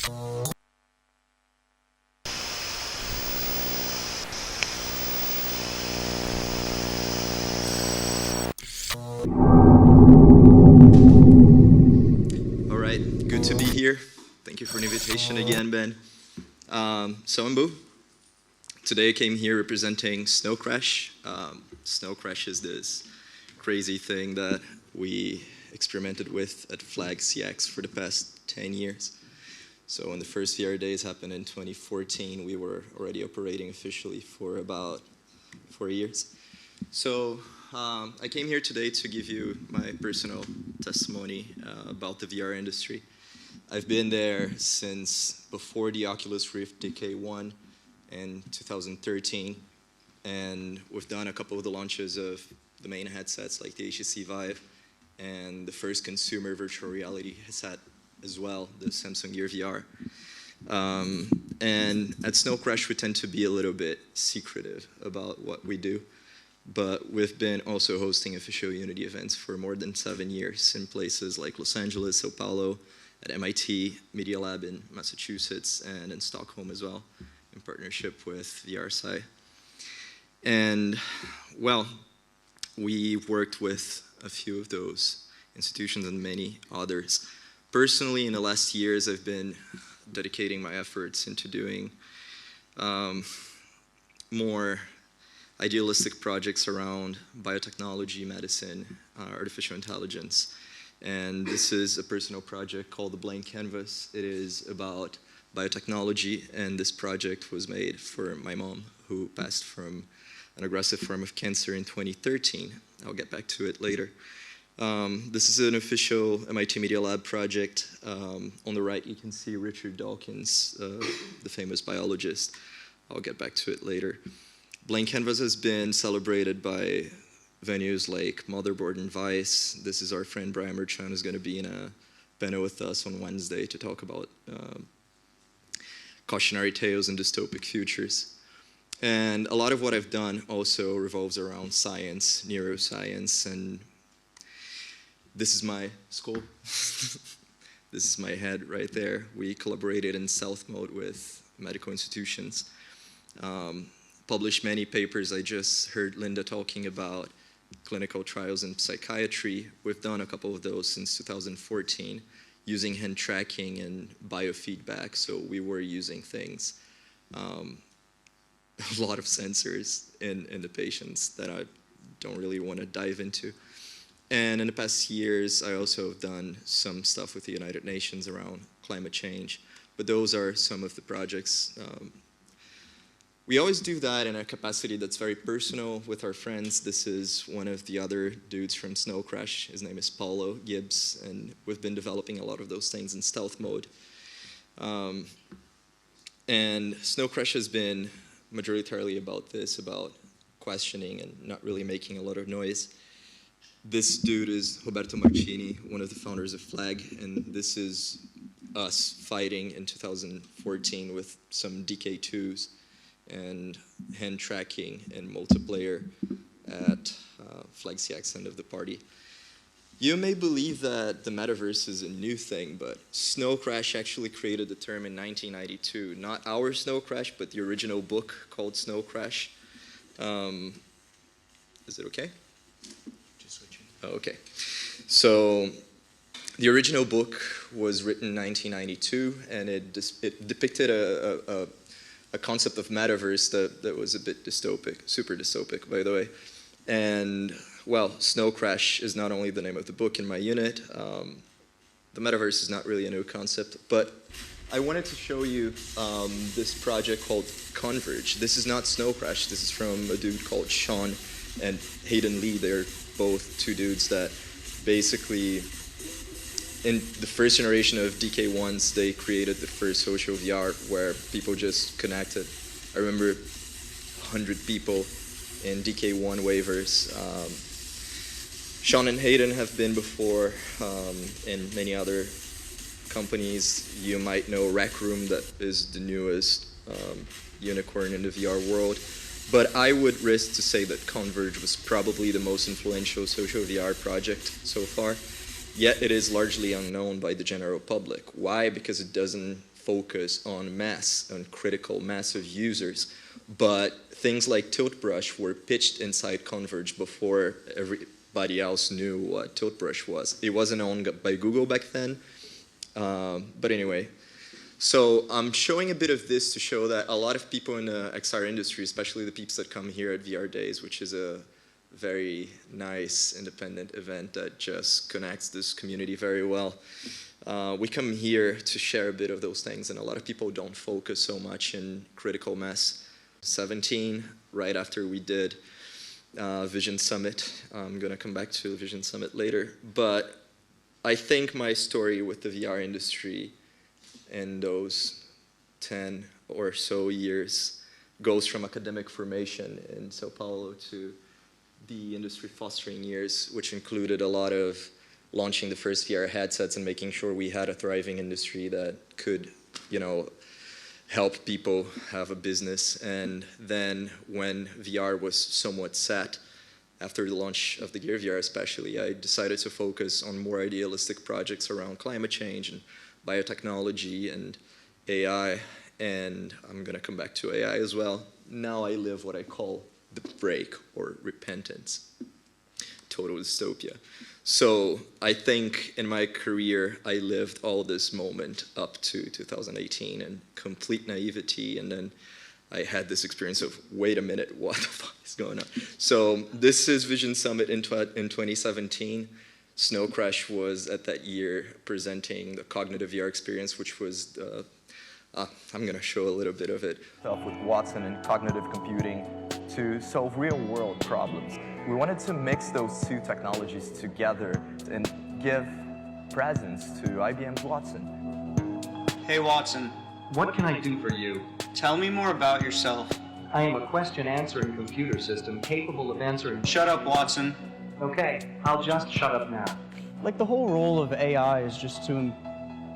All right, good to be here. Thank you for the invitation again, Ben. So I'm Boo. Today I came here representing Snow Crash. Snow Crash is this crazy thing that we experimented with at Flag CX for the past 10 years. So when the first VR days happened in 2014, we were already operating officially for about 4 years. So I came here today to give you my personal testimony about the VR industry. I've been there since before the Oculus Rift ₘₑₜₐₙ in 2013, and we've done a couple of the launches of the main headsets like the HTC Vive and the first consumer virtual reality headset as well, the Samsung Gear VR. And at Snow Crash we tend to be a little bit secretive about what we do, but we've been also hosting official Unity events for more than 7 years in places like Los Angeles, Sao Paulo, at M.I.T, Media Lab in Massachusetts, and in Stockholm as well, in partnership with VRSci. And, well, we worked with a few of those institutions and many others. Personally, in the last years, I've been dedicating my efforts into doing more idealistic projects around biotechnology, medicine, artificial intelligence. And this is a personal project called The Blank Canvas. It is about biotechnology, and this project was made for my mom, who passed from an aggressive form of cancer in 2013. I'll get back to it later. This is an official MIT Media Lab project. On the right, you can see Richard Dawkins, the famous biologist. I'll get back to it later. Blank Canvas has been celebrated by venues like Motherboard and Vice. This is our friend Brian Merchant, who's going to be in a panel with us on Wednesday to talk about cautionary tales and dystopic futures. And a lot of what I've done also revolves around science, neuroscience, and this is my skull. This is my head right there. We collaborated in stealth mode with medical institutions. Published many papers. I just heard Linda talking about clinical trials in psychiatry. We've done a couple of those since 2014 using hand tracking and biofeedback. So we were using things, a lot of sensors in the patients that I don't really want to dive into. And in the past years, I also have done some stuff with the United Nations around climate change. But those are some of the projects. We always do that in a capacity that's very personal with our friends. This is one of the other dudes from Snow Crash. His name is Paulo Gibbs, and we've been developing a lot of those things in stealth mode. And Snow Crash has been majoritarily about this, about questioning and not really making a lot of noise. This dude is Roberto Martini, one of the founders of Flag, and this is us fighting in 2014 with some DK2s and hand tracking and multiplayer at Flag CX end of the party. You may believe that the metaverse is a new thing, but Snow Crash actually created the term in 1992. Not our Snow Crash, but the original book called Snow Crash. Is it okay? Just switching. Oh, okay. So the original book was written in 1992, and it depicted a concept of metaverse that was a bit dystopic, super dystopic, by the way. And, well, Snow Crash is not only the name of the book in my unit. The metaverse is not really a new concept, but I wanted to show you this project called Converge. This is not Snow Crash. This is from a dude called Sean and Hayden Lee. They're both two dudes that basically, in the first generation of DK1s, they created the first social VR where people just connected. I remember 100 people in DK1 waivers. Sean and Hayden have been before in many other companies. You might know Rec Room, that is the newest unicorn in the VR world. But I would risk to say that Converge was probably the most influential social VR project so far. Yet it is largely unknown by the general public. Why? Because it doesn't focus on mass, on critical mass of users. But things like Tiltbrush were pitched inside Converge before everybody else knew what Tiltbrush was. It wasn't owned by Google back then. But anyway, so I'm showing a bit of this to show that a lot of people in the XR industry, especially the peeps that come here at VR Days, which is a very nice independent event that just connects this community very well. We come here to share a bit of those things, and a lot of people don't focus so much in critical mass. 17, right after we did Vision Summit. I'm going to come back to Vision Summit later. But I think my story with the VR industry in those 10 or so years goes from academic formation in Sao Paulo to the industry fostering years, which included a lot of launching the first VR headsets and making sure we had a thriving industry that could, help people have a business. And then when VR was somewhat set, after the launch of the Gear VR especially, I decided to focus on more idealistic projects around climate change and biotechnology and AI. And I'm going to come back to AI as well. Now I live what I call the break or repentance, total dystopia. So I think in my career, I lived all this moment up to 2018 in complete naivety, and then I had this experience of, wait a minute, what the fuck is going on? So this is Vision Summit in 2017. Snow Crash was at that year presenting the cognitive VR experience, which was, I'm going to show a little bit of it. With Watson and cognitive computing to solve real-world problems. We wanted to mix those two technologies together and give presence to IBM's Watson. Hey Watson. What can I do for you? Tell me more about yourself. I am a question-answering computer system capable of answering... Shut up, Watson. Okay, I'll just shut up now. Like, the whole role of AI is just to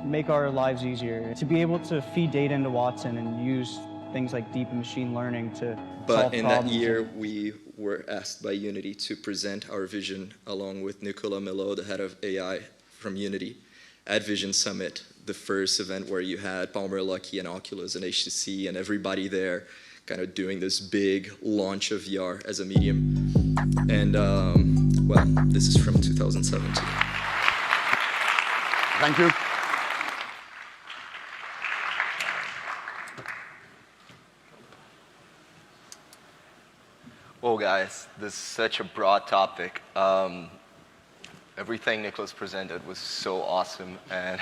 make our lives easier, to be able to feed data into Watson and use things like deep machine learning to But in that year, we were asked by Unity to present our vision along with Nicola Melo, the head of AI from Unity, at Vision Summit, the first event where you had Palmer Luckey and Oculus and HTC and everybody there kind of doing this big launch of VR as a medium. And, well, this is from 2017. Thank you. Well, guys, this is such a broad topic. Everything Nicholas presented was so awesome. And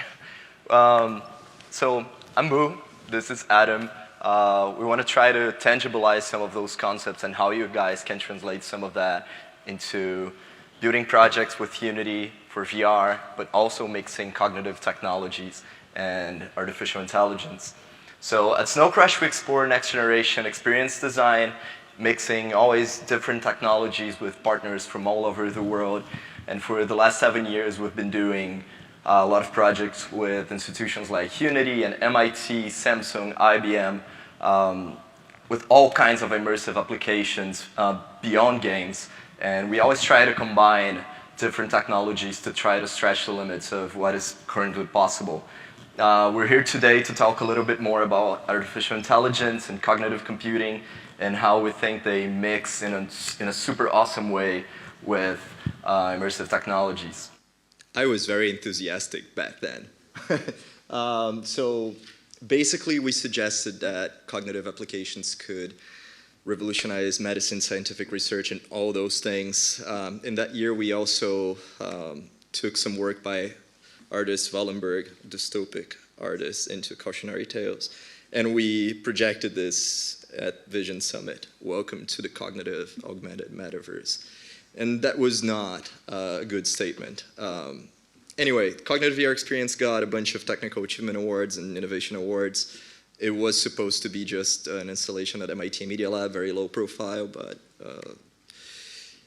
so I'm Boo. This is Adam. We want to try to tangibilize some of those concepts and how you guys can translate some of that into building projects with Unity for VR, but also mixing cognitive technologies and artificial intelligence. So at Snow Crash, we explore next generation experience design, mixing always different technologies with partners from all over the world. And for the last 7 years, we've been doing a lot of projects with institutions like Unity and M.I.T, Samsung, IBM, with all kinds of immersive applications beyond games. And we always try to combine different technologies to try to stretch the limits of what is currently possible. We're here today to talk a little bit more about artificial intelligence and cognitive computing and how we think they mix in a super awesome way with immersive technologies. I was very enthusiastic back then. So basically, we suggested that cognitive applications could revolutionize medicine, scientific research, and all those things. In that year, we also took some work by artist Wallenberg, dystopic artist, into cautionary tales. And we projected this at Vision Summit. Welcome to the cognitive augmented metaverse. And that was not a good statement. Anyway, Cognitive VR Experience got a bunch of technical achievement awards and innovation awards. It was supposed to be just an installation at MIT Media Lab, very low profile, but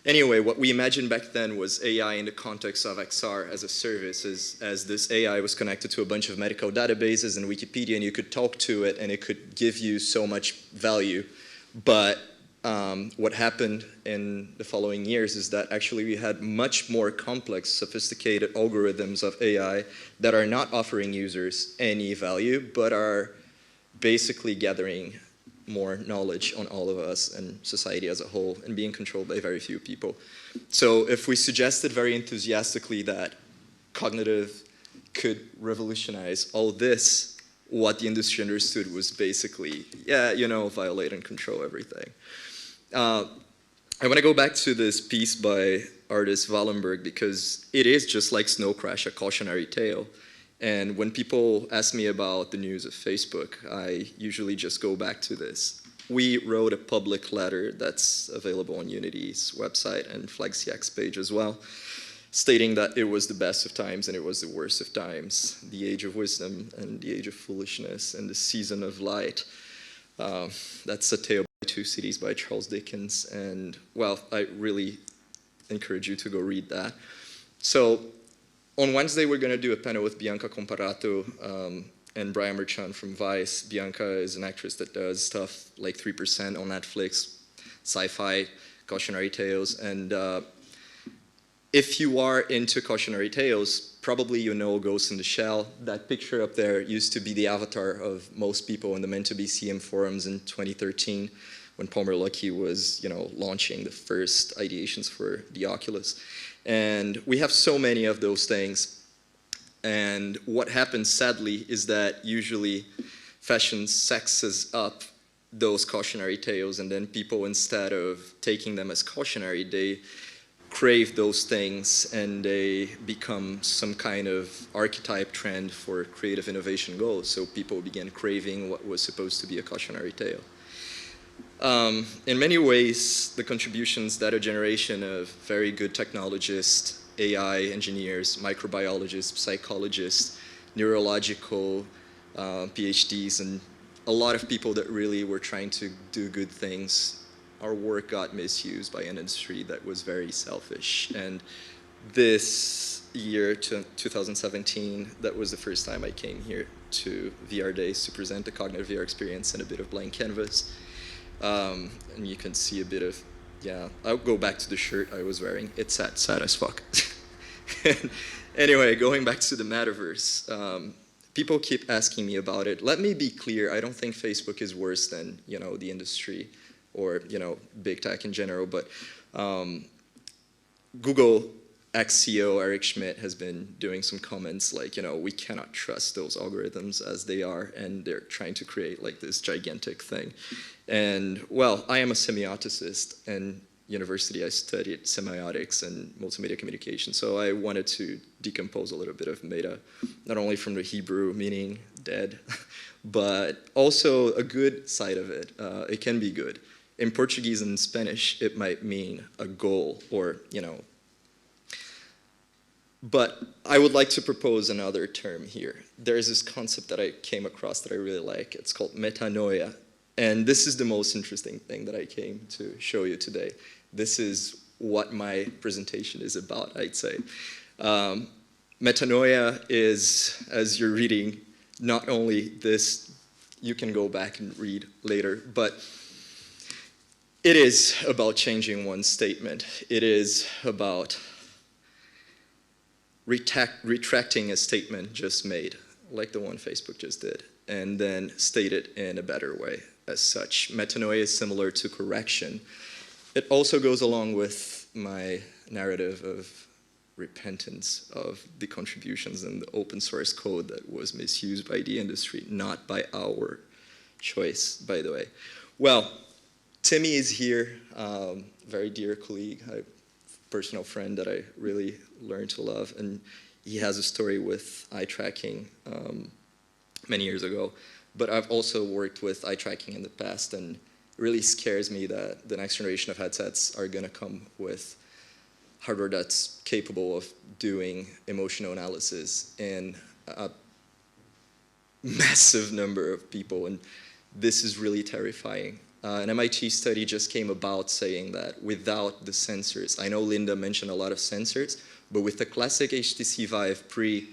anyway, what we imagined back then was AI in the context of XR as a service, as this AI was connected to a bunch of medical databases and Wikipedia, and you could talk to it, and it could give you so much value. But what happened in the following years is that actually we had much more complex, sophisticated algorithms of AI that are not offering users any value, but are basically gathering more knowledge on all of us and society as a whole and being controlled by very few people. So if we suggested very enthusiastically that cognitive could revolutionize all this, what the industry understood was basically, yeah, you know, violate and control everything. I want to go back to this piece by artist Wallenberg because it is just like Snow Crash, a cautionary tale. And when people ask me about the news of Facebook, I usually just go back to this. We wrote a public letter that's available on Unity's website and FlagCX page as well, stating that it was the best of times and it was the worst of times, the age of wisdom and the age of foolishness and the season of light. That's a tale by two cities by Charles Dickens, and well, I really encourage you to go read that. So on Wednesday, we're going to do a panel with Bianca Comparato and Brian Merchant from Vice. Bianca is an actress that does stuff like 3% on Netflix, sci-fi, cautionary tales, and if you are into cautionary tales, probably you know Ghost in the Shell. That picture up there used to be the avatar of most people in the Meant to Be CM forums in 2013 when Palmer Luckey was, you know, launching the first ideations for the Oculus. And we have so many of those things. And what happens, sadly, is that usually fashion sexes up those cautionary tales, and then people, instead of taking them as cautionary, they crave those things and they become some kind of archetype trend for creative innovation goals. So people began craving what was supposed to be a cautionary tale. In many ways, the contributions that a generation of very good technologists, AI engineers, microbiologists, psychologists, neurological PhDs, and a lot of people that really were trying to do good things, our work got misused by an industry that was very selfish. And this year, 2017, that was the first time I came here to VR Days to present the cognitive VR experience and a bit of blank canvas. And you can see a bit of, yeah, I'll go back to the shirt I was wearing. It's sad as fuck. Anyway, going back to the metaverse, people keep asking me about it. Let me be clear, I don't think Facebook is worse than, you know, the industry or, you know, big tech in general, but Google ex-CEO Eric Schmidt has been doing some comments like, you know, we cannot trust those algorithms as they are, and they're trying to create like this gigantic thing. And well, I am a semioticist, and university I studied semiotics and multimedia communication, so I wanted to decompose a little bit of meta, not only from the Hebrew meaning dead, but also a good side of it. It can be good. In Portuguese and Spanish, it might mean a goal or, you know. But I would like to propose another term here. There's this concept that I came across that I really like. It's called metanoia. And this is the most interesting thing that I came to show you today. This is what my presentation is about, I'd say. Metanoia is, as you're reading, not only this, you can go back and read later, but it is about changing one's statement. It is about retracting a statement just made, like the one Facebook just did, and then state it in a better way as such. Metanoia is similar to correction. It also goes along with my narrative of repentance of the contributions in the open source code that was misused by the industry, not by our choice, by the way. Well, Timmy is here, very dear colleague, a personal friend that I really learned to love, and he has a story with eye tracking many years ago. But I've also worked with eye tracking in the past, and it really scares me that the next generation of headsets are going to come with hardware that's capable of doing emotional analysis in a massive number of people, and this is really terrifying. An MIT study just came about saying that without the sensors, I know Linda mentioned a lot of sensors, but with the classic HTC Vive Pre,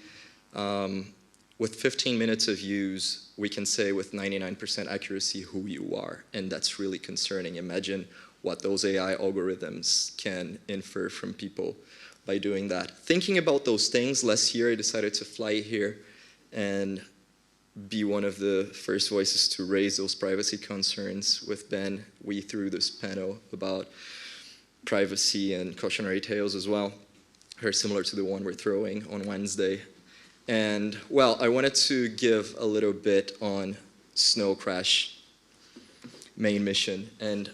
with 15 minutes of use, we can say with 99% accuracy who you are, and that's really concerning. Imagine what those AI algorithms can infer from people by doing that. Thinking about those things, last year I decided to fly here and be one of the first voices to raise those privacy concerns with Ben. We threw this panel about privacy and cautionary tales as well, very similar to the one we're throwing on Wednesday. And well, I wanted to give a little bit on Snow Crash main mission. And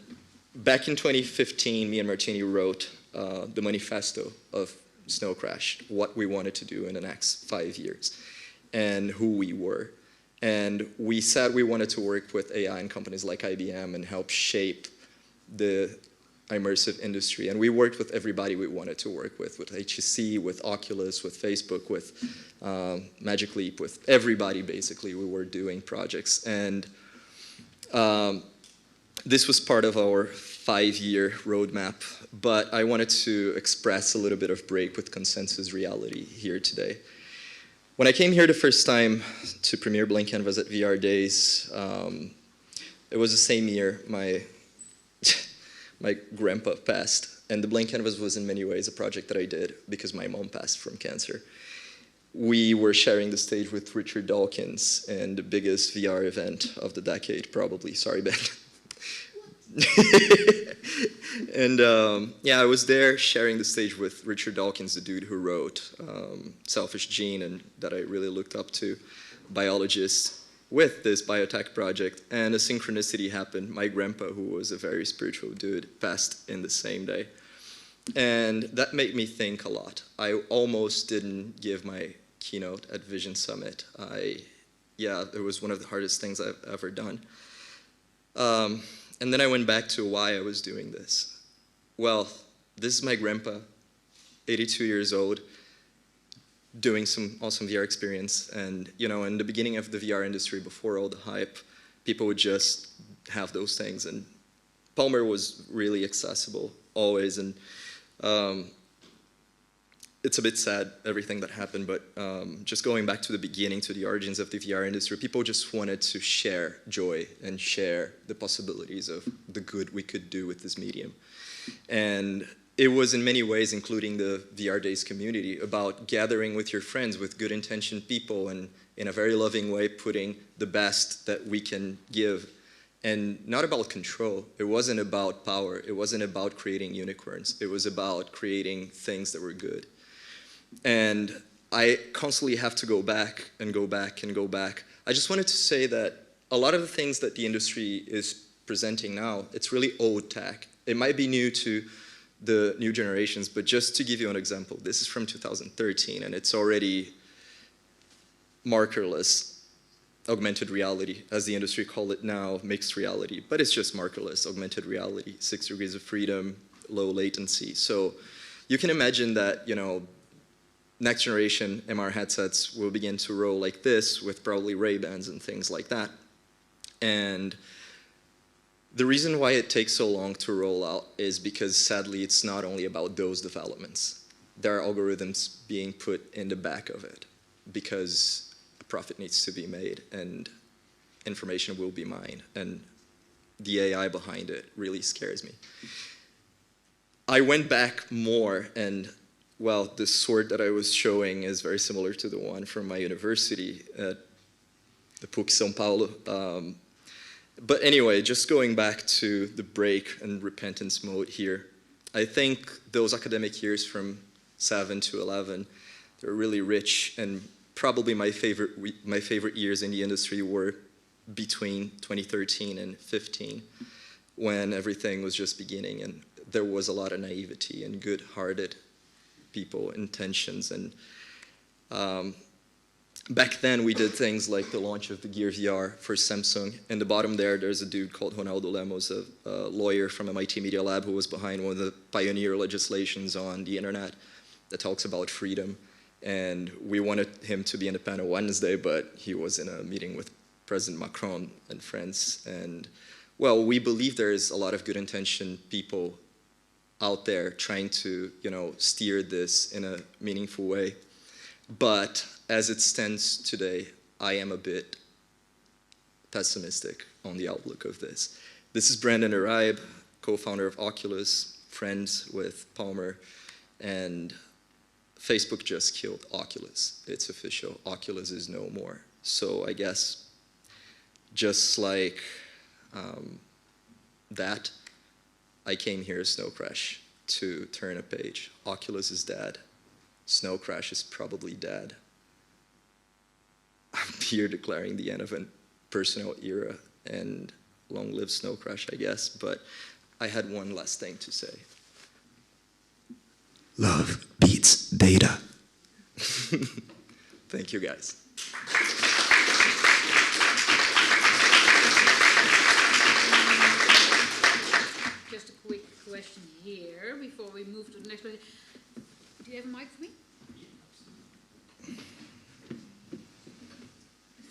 back in 2015, me and Martini wrote the manifesto of Snow Crash, what we wanted to do in the next 5 years, and who we were. And we said we wanted to work with AI and companies like IBM and help shape the immersive industry. And we worked with everybody we wanted to work with HTC, with Oculus, with Facebook, with Magic Leap, with everybody basically. We were doing projects. And this was part of our 5-year roadmap, but I wanted to express a little bit of break with consensus reality here today. When I came here the first time to premiere Blank Canvas at VR Days, it was the same year my grandpa passed, and the Blank Canvas was in many ways a project that I did because my mom passed from cancer. We were sharing the stage with Richard Dawkins in the biggest VR event of the decade, probably. Sorry, Ben. And yeah, I was there sharing the stage with Richard Dawkins, the dude who wrote Selfish Gene, and that I really looked up to, biologist, with this biotech project. And a synchronicity happened. My grandpa, who was a very spiritual dude, passed in the same day. And that made me think a lot. I almost didn't give my keynote at Vision Summit. Yeah, it was one of the hardest things I've ever done. And then I went back to why I was doing this. Well, this is my grandpa, 82 years old, doing some awesome VR experience. And you know, in the beginning of the VR industry, before all the hype, people would just have those things. And Palmer was really accessible, always. And it's a bit sad, everything that happened, but just going back to the beginning, to the origins of the VR industry, people just wanted to share joy and share the possibilities of the good we could do with this medium. And it was in many ways, including the VR Days community, about gathering with your friends, with good intentioned people, and in a very loving way, putting the best that we can give. And not about control. It wasn't about power. It wasn't about creating unicorns. It was about creating things that were good. And I constantly have to go back and go back and go back. I just wanted to say that a lot of the things that the industry is presenting now, it's really old tech. It might be new to the new generations, but just to give you an example, this is from 2013, and it's already markerless augmented reality, as the industry call it now, mixed reality, but it's just markerless augmented reality, 6 degrees of freedom, low latency. So you can imagine that, you know, next generation MR headsets will begin to roll like this with probably Ray-Bans and things like that. And the reason why it takes so long to roll out is because sadly it's not only about those developments. There are algorithms being put in the back of it because a profit needs to be made and information will be mined, and the AI behind it really scares me. I went back more, and well, the sword that I was showing is very similar to the one from my university at the PUC São Paulo. But anyway, just going back to the break and repentance mode here, I think those academic years from 7 to 11, they're really rich, and probably my favorite years in the industry were between 2013 and 15, when everything was just beginning, and there was a lot of naivety and good-hearted people, intentions, and back then we did things like the launch of the Gear VR for Samsung. In the bottom there's a dude called Ronaldo Lemos, a lawyer from MIT Media Lab, who was behind one of the pioneer legislations on the internet that talks about freedom. And we wanted him to be in the panel Wednesday, but he was in a meeting with President Macron and friends. And well, we believe there is a lot of good intentioned people out there trying to, you know, steer this in a meaningful way. But as it stands today, I am a bit pessimistic on the outlook of this. This is Brandon ₘₑₚₐₙ, co-founder of Oculus, friends with Palmer, and Facebook just killed Oculus. It's official. Oculus is no more. So I guess just like that, I came here as Snow Crash to turn a page. Oculus is dead. Snow Crash is probably dead. I'm here declaring the end of a personal era, and long live Snow Crash, I guess, but I had one last thing to say. Love beats data. Thank you, guys. Just a quick question here before we move to the next question. Do you have a mic for me?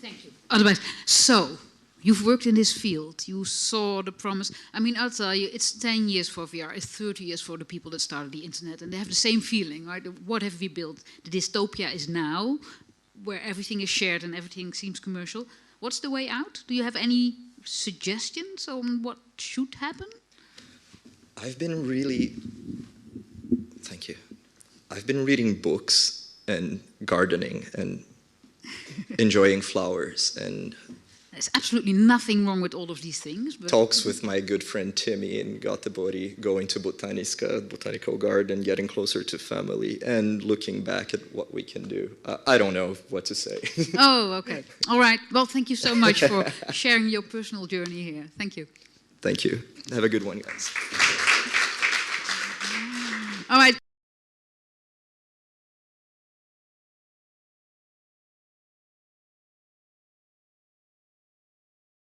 Thank you. Otherwise, so you've worked in this field. You saw the promise. I mean, I'll tell you, it's 10 years for VR. It's 30 years for the people that started the internet, and they have the same feeling, right? What have we built? The dystopia is now, where everything is shared and everything seems commercial. What's the way out? Do you have any suggestions on what should happen? I've been really, thank you. I've been reading books and gardening and enjoying flowers and there's absolutely nothing wrong with all of these things. But talks with my good friend Timmy in Göteborg, going to botanical garden, getting closer to family, and looking back at what we can do. I don't know what to say. Oh, okay. All right. Well, thank you so much for sharing your personal journey here. Thank you. Thank you. Have a good one, guys. All right.